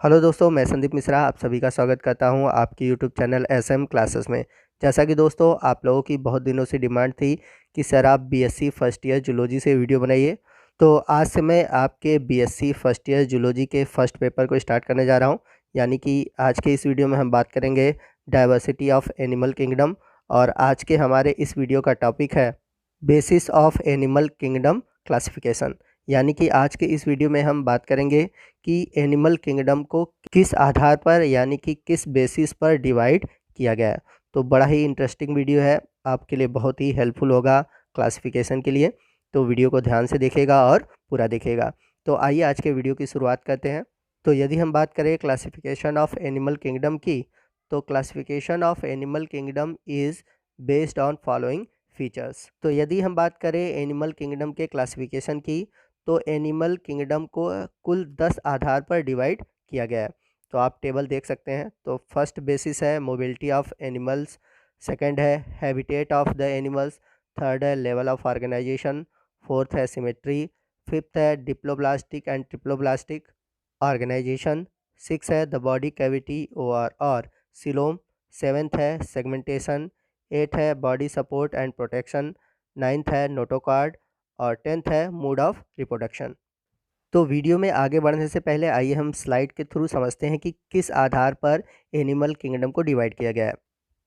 Hello दोस्तों, मैं संदीप मिश्रा आप सभी का स्वागत करता हूं आपकी यूट्यूब चैनल एसएम क्लासेस में। जैसा कि दोस्तों आप लोगों की बहुत दिनों से डिमांड थी कि सर आप बीएससी फर्स्ट ईयर जूलॉजी से वीडियो बनाइए, तो आज से मैं आपके बीएससी फर्स्ट ईयर जूलॉजी के फर्स्ट पेपर को स्टार्ट करने जा रहा हूं। यानी कि आज के इस वीडियो में हम बात करेंगे डाइवर्सिटी ऑफ एनिमल किंगडम, और आज के हमारे इस वीडियो का टॉपिक है basis of animal kingdom classification. यानी कि आज के इस वीडियो में हम बात करेंगे कि एनिमल किंगडम को किस आधार पर यानी कि किस बेसिस पर डिवाइड किया गया है। तो बड़ा ही इंटरेस्टिंग वीडियो है, आपके लिए बहुत ही हेल्पफुल होगा क्लासिफिकेशन के लिए। तो वीडियो को ध्यान से देखिएगा और पूरा देखिएगा। तो आइए आज के वीडियो की शुरुआत करते हैं। तो यदि हम बात करें क्लासिफिकेशन ऑफ एनिमल किंगडम की, तो classification of animal kingdom is based on following features. तो यदि हम बात करें एनिमल किंगडम के क्लासिफिकेशन की, तो एनिमल किंगडम को कुल 10 आधार पर डिवाइड किया गया है। तो आप टेबल देख सकते हैं। तो फर्स्ट बेसिस है मोबिलिटी ऑफ एनिमल्स, सेकंड है habitat of the animals, third है लेवल ऑफ ऑर्गेनाइजेशन, फोर्थ है सिमेट्री, फिफ्थ है diploblastic and triploblastic organisation, six है द बॉडी कैविटी और सिलोम, सेवेंथ है सेगमेंटेशन, एट है body support and protection, ninth है notochord और टेंथ है मोड ऑफ रिप्रोडक्शन। तो वीडियो में आगे बढ़ने से पहले आइए हम स्लाइड के थ्रू समझते हैं कि किस आधार पर एनिमल किंगडम को डिवाइड किया गया है।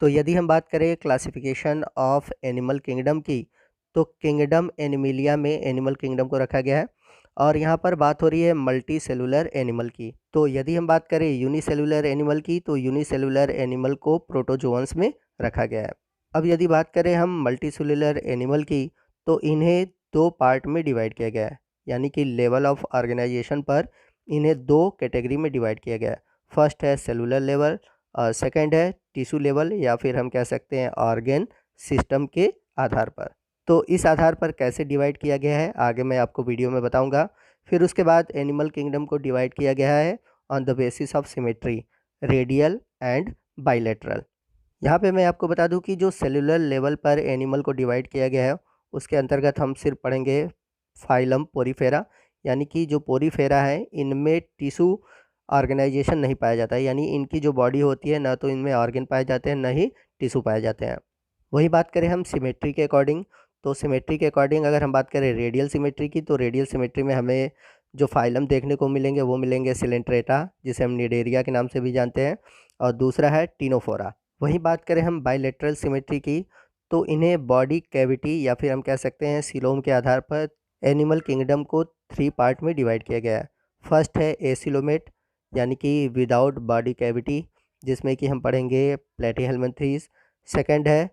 तो यदि हम बात करें क्लासिफिकेशन ऑफ एनिमल किंगडम की, तो किंगडम एनिमिलिया में एनिमल किंगडम को रखा गया है, और यहाँ पर बात हो रही है मल्टी सेलुलर एनिमल की। तो यदि हम बात करें यूनिसेलुलर एनिमल की, तो यूनिसेलुलर एनिमल को प्रोटोजोअन्स में रखा गया है। अब यदि बात करें हम मल्टी सेलुलर एनिमल की, तो इन्हें दो पार्ट में डिवाइड किया गया है। यानी कि लेवल ऑफ ऑर्गेनाइजेशन पर इन्हें दो कैटेगरी में डिवाइड किया गया है। फर्स्ट है सेलुलर लेवल और सेकंड है टिश्यू लेवल, या फिर हम कह सकते हैं ऑर्गेन सिस्टम के आधार पर। तो इस आधार पर कैसे डिवाइड किया गया है आगे मैं आपको वीडियो में बताऊंगा। फिर उसके बाद एनिमल किंगडम को डिवाइड किया गया है on the basis of symmetry, radial and bilateral. यहाँ पे मैं आपको बता दूं कि जो सेलुलर लेवल पर एनिमल को डिवाइड किया गया है उसके अंतर्गत हम सिर्फ पढ़ेंगे फाइलम पोरीफेरा। यानी कि जो पोरीफेरा है इनमें टिश्यू ऑर्गेनाइजेशन नहीं पाया जाता है, यानी इनकी जो बॉडी होती है ना तो इनमें ऑर्गन पाए जाते हैं, ना ही टिश्यू पाए जाते हैं। वही बात करें हम सिमेट्री के अकॉर्डिंग, तो सिमेट्री के अकॉर्डिंग अगर हम बात करें रेडियल सिमेट्री की, तो रेडियल सिमेट्री में हमें जो फाइलम देखने को मिलेंगे वो मिलेंगे सिलेंट्रेटा, जिसे हम निडेरिया के नाम से भी जानते हैं, और दूसरा है टिनोफोरा। वहीं बात करें हम बाइलेटरल सिमेट्री की, तो इन्हें बॉडी कैविटी या फिर हम कह सकते हैं सीलोम के आधार पर एनिमल किंगडम को थ्री पार्ट में डिवाइड किया गया है। फर्स्ट है एसिलोमेट, यानी कि विदाउट बॉडी कैविटी, जिसमें कि हम पढ़ेंगे प्लेटीहेल्मिन्थीज। सेकंड है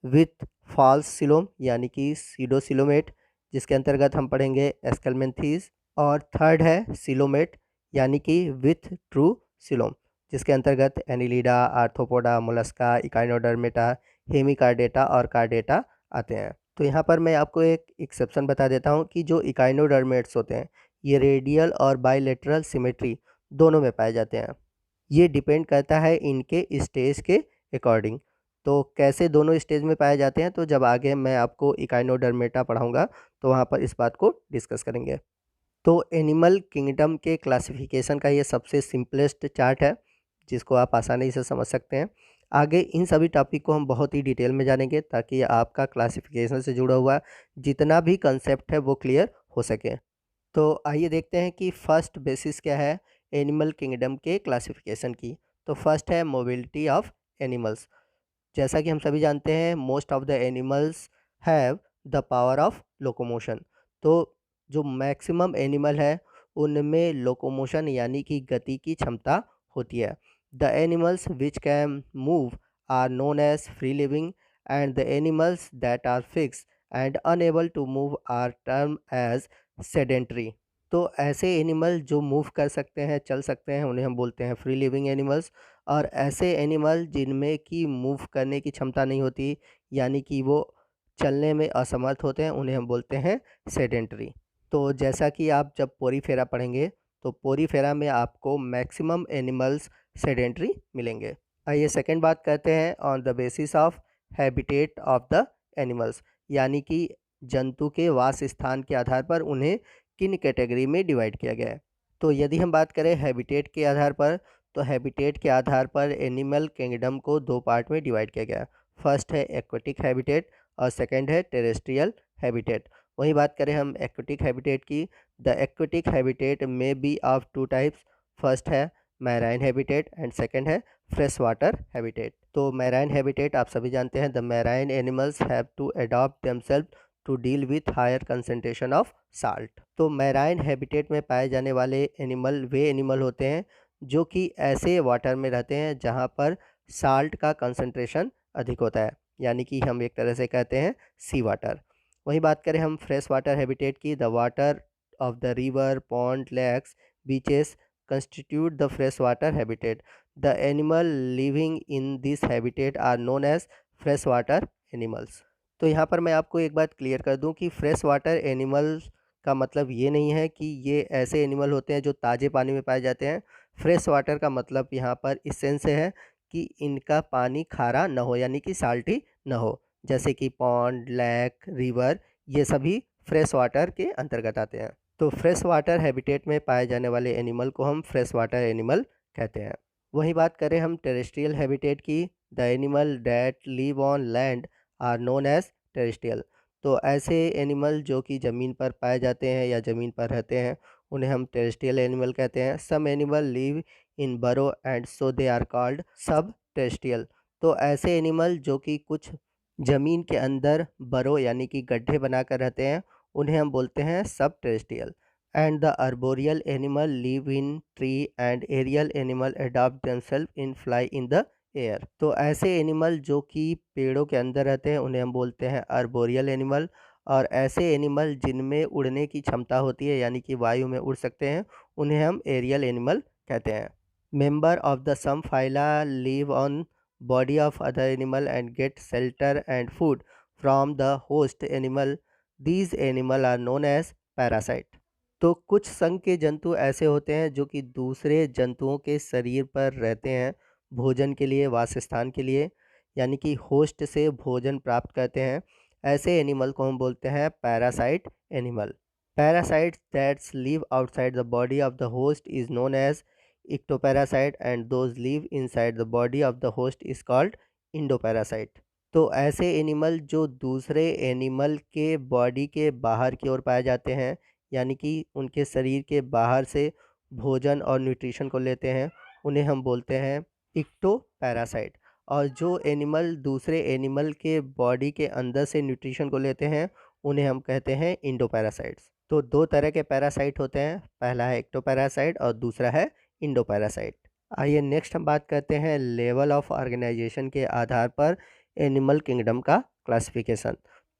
विथ फॉल्स सिलोम, यानी कि सीडोसिलोमेट, जिसके अंतर्गत हम पढ़ेंगे एस्केल्मेंथीज। और थर्ड है सिलोमेट, यानी कि विथ ट्रू सिलोम, जिसके अंतर्गत Annelida, arthropoda, Mollusca, Echinodermata, Hemichordata और कार्डेटा आते हैं। तो यहाँ पर मैं आपको एक एक्सेप्शन बता देता हूँ कि जो इकाइनोडर्मेट्स होते हैं ये रेडियल और बाइलेटरल सिमेट्री दोनों में पाए जाते हैं। ये डिपेंड करता है इनके स्टेज के अकॉर्डिंग। तो कैसे दोनों स्टेज में पाए जाते हैं, तो जब आगे मैं आपको इकाइनोडर्मेटा पढ़ाऊँगा तो वहाँ पर इस बात को डिस्कस करेंगे। तो एनिमल किंगडम के क्लासिफिकेशन का ये सबसे सिंपलेस्ट चार्ट है जिसको आप आसानी से समझ सकते हैं। आगे इन सभी टॉपिक को हम बहुत ही डिटेल में जानेंगे ताकि आपका क्लासिफिकेशन से जुड़ा हुआ जितना भी कंसेप्ट है वो क्लियर हो सके। तो आइए देखते हैं कि फर्स्ट बेसिस क्या है एनिमल किंगडम के क्लासिफिकेशन की। तो फर्स्ट है मोबिलिटी ऑफ एनिमल्स। जैसा कि हम सभी जानते हैं most of the animals have the power of locomotion. तो जो मैक्सिमम एनिमल है उनमें लोकोमोशन यानी कि गति की क्षमता होती है। The animals which can move are known as free living, and the animals that are fix and unable to move are term as sedentary. तो ऐसे एनिमल जो मूव कर सकते हैं, चल सकते हैं, उन्हें हम बोलते हैं फ्री लिविंग एनिमल्स। और ऐसे एनिमल जिनमें कि मूव करने की क्षमता नहीं होती, यानी कि वो चलने में असमर्थ होते हैं, उन्हें हम बोलते हैं सेडेंटरी। तो जैसा कि आप जब पोरीफेरा पढ़ेंगे तो पोरीफेरा में आपको मैक्सिमम एनिमल्स सेडेंटरी मिलेंगे। आइए सेकंड बात करते हैं on the basis of habitat of the animals, यानी कि जंतु के वास स्थान के आधार पर उन्हें किन कैटेगरी में डिवाइड किया गया है। तो यदि हम बात करें हैबिटेट के आधार पर, तो हैबिटेट के आधार पर एनिमल किंगडम को दो पार्ट में डिवाइड किया गया। फर्स्ट है एक्वेटिक हैबिटेट और सेकंड है टेरेस्ट्रियल हैबिटेट। वहीं बात करें हम एक्वेटिक हैबिटेट की, द एक्वेटिक हैबिटेट में be of two types. First है मैराइन हैबिटेट एंड सेकंड है फ्रेश वाटर हैबिटेट। तो मैराइन हैबिटेट आप सभी जानते हैं, the marine animals have to adopt themselves to deal with higher concentration of salt. तो marine habitat में पाए जाने वाले एनिमल वे एनिमल होते हैं जो कि ऐसे वाटर में रहते हैं जहाँ पर साल्ट का कंसंट्रेशन अधिक होता है, यानी कि हम एक तरह से कहते हैं सी वाटर। वहीं बात करें हम फ्रेश वाटर हैबिटेट की, the water of the river, pond, lakes, beaches constitute the freshwater habitat. The animal living in this habitat are known as freshwater animals. तो यहाँ पर मैं आपको एक बात क्लियर कर दूँ कि फ्रेश वाटर एनिमल्स का मतलब ये नहीं है कि ये ऐसे एनिमल होते हैं जो ताज़े पानी में पाए जाते हैं। फ्रेश वाटर का मतलब यहाँ पर इस सेंस से है कि इनका पानी खारा न हो, यानी कि साल्टी न हो, जैसे कि पॉन्ड, लेक, रिवर, ये सभी फ्रेश वाटर के अंतर्गत आते हैं। तो फ्रेश वाटर हैबिटेट में पाए जाने वाले एनिमल को हम फ्रेश वाटर एनिमल कहते हैं। वहीं बात करें हम टेरेस्ट्रियल हैबिटेट की, the animal that live on land are known as terrestrial. तो ऐसे एनिमल जो कि ज़मीन पर पाए जाते हैं या ज़मीन पर रहते हैं उन्हें हम टेरेस्ट्रियल एनिमल कहते हैं। Some animal live in burrow and so they are called sub terrestrial. तो ऐसे एनिमल जो कि कुछ ज़मीन के अंदर बरो यानी कि गड्ढे बनाकर रहते हैं उन्हें हम बोलते हैं सब terrestrial. And the arboreal animal live in tree and aerial animal adopt themself in fly in the air. तो ऐसे एनिमल जो कि पेड़ों के अंदर रहते हैं उन्हें हम बोलते हैं अर्बोरियल एनिमल, और ऐसे एनिमल जिनमें उड़ने की क्षमता होती है यानी कि वायु में उड़ सकते हैं उन्हें हम एरियल एनिमल कहते हैं। Member of the some phyla live on body of other animal and get shelter and food from the host animal. These animal are known as parasite. तो कुछ संघ के जंतु ऐसे होते हैं जो कि दूसरे जंतुओं के शरीर पर रहते हैं भोजन के लिए, वासस्थान के लिए, यानी कि होस्ट से भोजन प्राप्त करते हैं। ऐसे एनिमल को हम बोलते हैं parasite animal. Parasites that's live outside the body of the host is known as ectoparasite and those live inside the body of the host is called endoparasite. तो ऐसे एनिमल जो दूसरे एनिमल के बॉडी के बाहर की ओर पाए जाते हैं, यानी कि उनके शरीर के बाहर से भोजन और न्यूट्रिशन को लेते हैं, उन्हें हम बोलते हैं इक्टोपैरासाइट। और जो एनिमल दूसरे एनिमल के बॉडी के अंदर से न्यूट्रिशन को लेते हैं उन्हें हम कहते हैं इंडोपैरासाइट्स। तो दो तरह के पैरासाइट होते हैं, पहला है एक्टोपैरासाइट और दूसरा है इंडोपैरासाइट। आइए नेक्स्ट हम बात करते हैं लेवल ऑफ ऑर्गेनाइजेशन के आधार पर एनिमल किंगडम का क्लासिफिकेशन।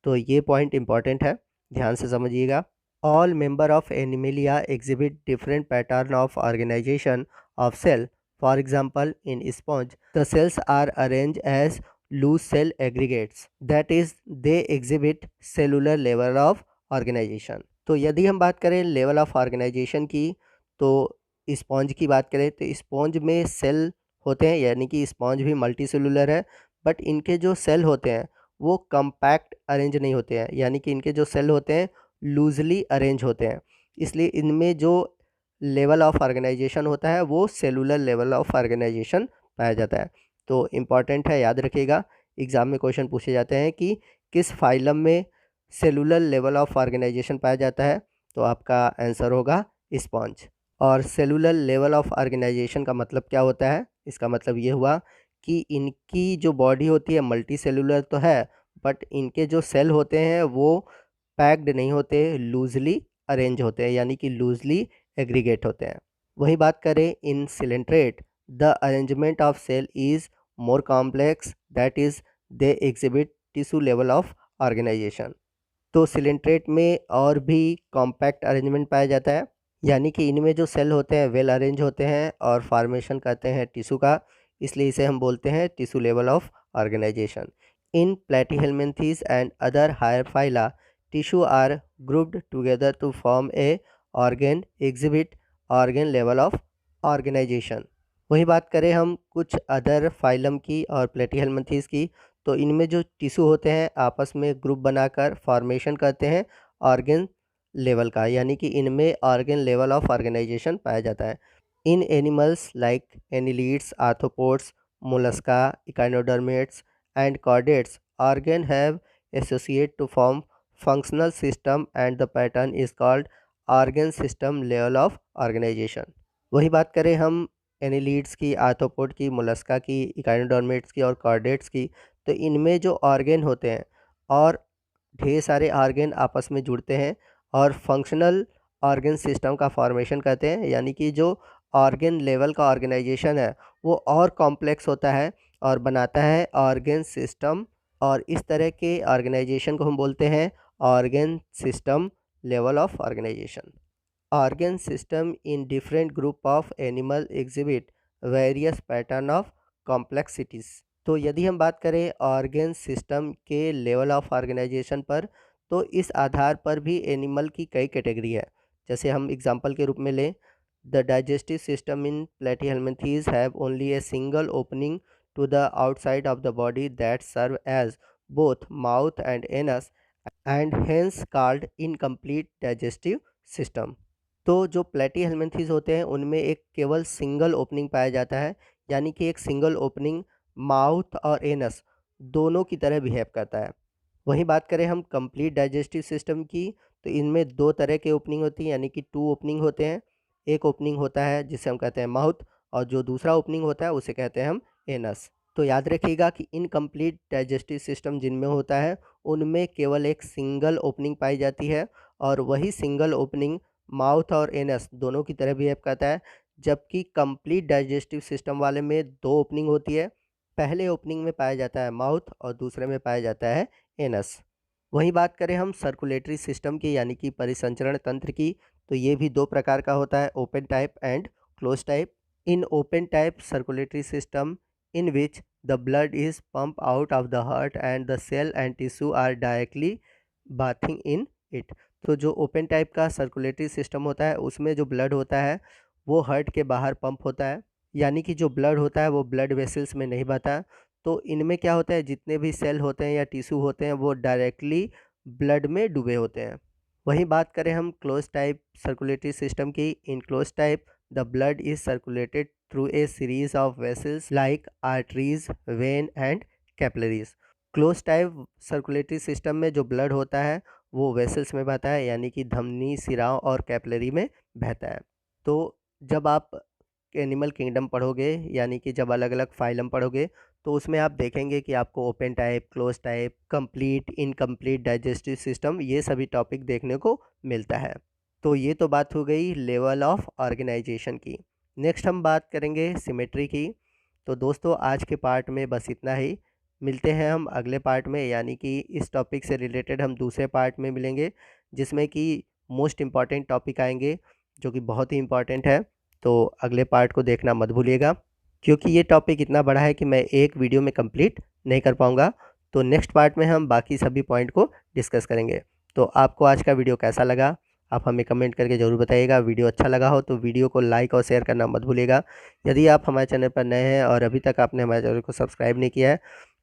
तो ये पॉइंट इंपॉर्टेंट है, ध्यान से समझिएगा। All member of Animalia exhibit different pattern of organisation of cell. For example in sponge the cells are arrange as loose cell aggregates, that is they exhibit cellular level of organisation. तो यदि हम बात करें level of organisation की, तो sponge की बात करें तो स्पॉन्ज में सेल होते हैं, यानी कि स्पॉन्ज भी मल्टी सेलुलर है, बट इनके जो सेल होते हैं वो कम्पैक्ट अरेंज नहीं होते हैं, यानी कि इनके जो सेल होते हैं लूजली अरेंज होते हैं। इसलिए इनमें जो लेवल ऑफ ऑर्गेनाइजेशन होता है वो सेलुलर लेवल ऑफ ऑर्गेनाइजेशन पाया जाता है। तो इम्पॉर्टेंट है, याद रखिएगा, एग्ज़ाम में क्वेश्चन पूछे जाते हैं कि किस फाइलम में सेलुलर लेवल ऑफ ऑर्गेनाइजेशन पाया जाता है, तो आपका आंसर होगा स्पॉन्ज। और सेलुलर लेवल ऑफ ऑर्गेनाइजेशन का मतलब क्या होता है? इसका मतलब ये हुआ कि इनकी जो बॉडी होती है मल्टी सेलुलर तो है, बट इनके जो सेल होते हैं वो पैक्ड नहीं होते, लूजली अरेंज होते हैं, यानी कि लूजली एग्रीगेट होते हैं। वही बात करें in coelenterate, the arrangement of cell is more complex, that is they exhibit tissue level of organisation. तो सिलेंट्रेट में और भी कॉम्पैक्ट अरेंजमेंट पाया जाता है, यानी कि इनमें जो सेल होते हैं वेल अरेंज होते हैं और फॉर्मेशन करते हैं टिश्यू का, इसलिए इसे हम बोलते हैं tissue level of organisation. In platyhelminthes and other higher phyla, tissue are grouped together to form a organ exhibit organ level of organisation. वही बात करें हम कुछ अदर फाइलम की और प्लेटिहेलमिन्थीज की, तो इनमें जो टिश्यू होते हैं आपस में ग्रुप बनाकर फॉर्मेशन करते हैं ऑर्गेन लेवल का, यानी कि इनमें ऑर्गन लेवल ऑफ ऑर्गेनाइजेशन पाया जाता है। In animals like annelids, arthropods, mollusca, echinoderms and chordates organ have associate to form functional system and the pattern is called organ system level of organization। वही बात करें हम एनिलीड्स की, arthropod की, Mollusca की, इकाइनोडर्मेट्स की और कॉर्डेट्स की, तो इनमें जो ऑर्गन होते हैं और ढेर सारे ऑर्गन आपस में जुड़ते हैं और फंक्शनल ऑर्गन सिस्टम का फॉर्मेशन करते हैं, यानी कि जो ऑर्गन लेवल का ऑर्गेनाइजेशन है वो और कॉम्प्लेक्स होता है और बनाता है ऑर्गन सिस्टम। और इस तरह के ऑर्गेनाइजेशन को हम बोलते हैं organ system level of organisation. Organ system in different group of animal exhibit various pattern of complexities. तो यदि हम बात करें ऑर्गन सिस्टम के लेवल ऑफ ऑर्गेनाइजेशन पर, तो इस आधार पर भी एनिमल की कई कैटेगरी है। जैसे हम एग्जांपल के रूप में लें, the digestive system in platyhelminthes have only a single opening to the outside of the body that serve as both mouth and anus and hence called incomplete digestive system. तो जो Platyhelminthes होते हैं उनमें एक केवल सिंगल ओपनिंग पाया जाता है, यानी कि एक सिंगल ओपनिंग माउथ और एनस दोनों की तरह बिहेव करता है। वहीं बात करें हम कंप्लीट डाइजेस्टिव सिस्टम की, तो इनमें दो तरह के ओपनिंग होती है, यानी कि टू ओपनिंग होते हैं। एक ओपनिंग होता है जिसे हम कहते हैं माउथ, और जो दूसरा ओपनिंग होता है उसे कहते हैं हम एनस। तो याद रखिएगा कि इनकम्प्लीट डाइजेस्टिव सिस्टम जिनमें होता है उनमें केवल एक सिंगल ओपनिंग पाई जाती है, और वही सिंगल ओपनिंग माउथ और एनस दोनों की तरह बिहेव करता है। जबकि कंप्लीट डाइजेस्टिव सिस्टम वाले में दो ओपनिंग होती है, पहले ओपनिंग में पाया जाता है माउथ और दूसरे में पाया जाता है एनस। वहीं बात करें हम सर्कुलेटरी सिस्टम की, यानी कि परिसंचरण तंत्र की, तो ये भी दो प्रकार का होता है, open type and close type. In open type circulatory system in which the blood is pumped out of the heart and the cell and tissue are directly bathing in it। तो जो ओपन टाइप का circulatory system होता है उसमें जो blood होता है वो हार्ट के बाहर पंप होता है, यानी कि जो ब्लड होता है वो ब्लड वेसल्स में नहीं बहता। तो इनमें क्या होता है, जितने भी सेल होते हैं या टिश्यू होते हैं वो डायरेक्टली ब्लड में डूबे होते हैं। वहीं बात करें हम क्लोज टाइप सर्कुलेटरी सिस्टम की, in close type the blood is circulated through a series of vessels like arteries, vein and capillaries. Close type circulatory system में जो ब्लड होता है वो वेसल्स में बहता है, यानी कि धमनी, सिराओं और कैपिलरी में बहता है। तो जब आप एनिमल किंगडम पढ़ोगे, यानी कि जब अलग अलग फाइलम पढ़ोगे, तो उसमें आप देखेंगे कि आपको open type, close type, complete, incomplete digestive system, ये सभी टॉपिक देखने को मिलता है। तो ये तो बात हो गई लेवल ऑफ ऑर्गेनाइजेशन की। नेक्स्ट हम बात करेंगे सिमेट्री की। तो दोस्तों आज के पार्ट में बस इतना ही, मिलते हैं हम अगले पार्ट में, यानी कि इस टॉपिक से रिलेटेड हम दूसरे पार्ट में मिलेंगे, जिसमें कि मोस्ट इम्पॉर्टेंट टॉपिक आएंगे जो कि बहुत ही इम्पॉर्टेंट है। तो अगले पार्ट को देखना मत भूलिएगा, क्योंकि ये टॉपिक इतना बड़ा है कि मैं एक वीडियो में कंप्लीट नहीं कर पाऊँगा। तो नेक्स्ट पार्ट में हम बाकी सभी पॉइंट को डिस्कस करेंगे। तो आपको आज का वीडियो कैसा लगा आप हमें कमेंट करके ज़रूर बताइएगा। वीडियो अच्छा लगा हो तो वीडियो को लाइक और शेयर करना मत भूलिएगा। यदि आप हमारे चैनल पर नए हैं और अभी तक आपने हमारे चैनल को सब्सक्राइब नहीं किया है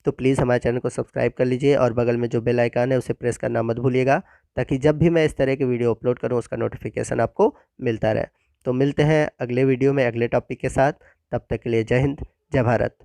तो प्लीज़ हमारे चैनल को सब्सक्राइब कर लीजिए और बगल में जो बेल आइकन है उसे प्रेस करना मत भूलिएगा, ताकि जब भी मैं इस तरह के वीडियो अपलोड करूँ उसका नोटिफिकेशन आपको मिलता रहे। तो मिलते हैं अगले वीडियो में अगले टॉपिक के साथ। तब तक के लिए जय हिंद, जय भारत।